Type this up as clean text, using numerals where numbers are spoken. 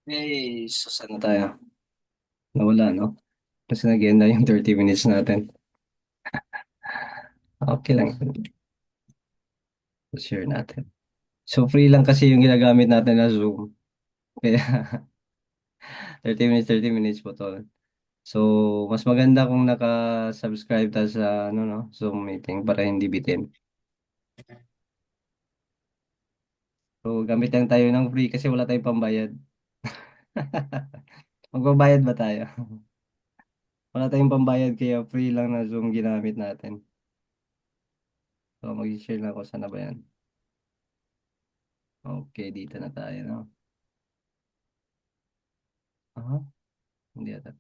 Eh, so saan na tayo? Nawala, no? Kasi nag na yung 30 minutes natin. Okay lang. Share natin. So, free lang kasi yung ginagamit natin na Zoom. Kaya, 30 minutes po to. So, mas maganda kung naka-subscribe tayo sa, ano, no, Zoom meeting para hindi bitin. So, gamit lang tayo ng free kasi wala tayong pambayad. Magbabayad ba tayo? Wala tayong pambayad kaya free lang na Zoom ginamit natin. So, mag-share na ako. Sana ba yan? Okay, dito na tayo, no? Aha, hindi ata.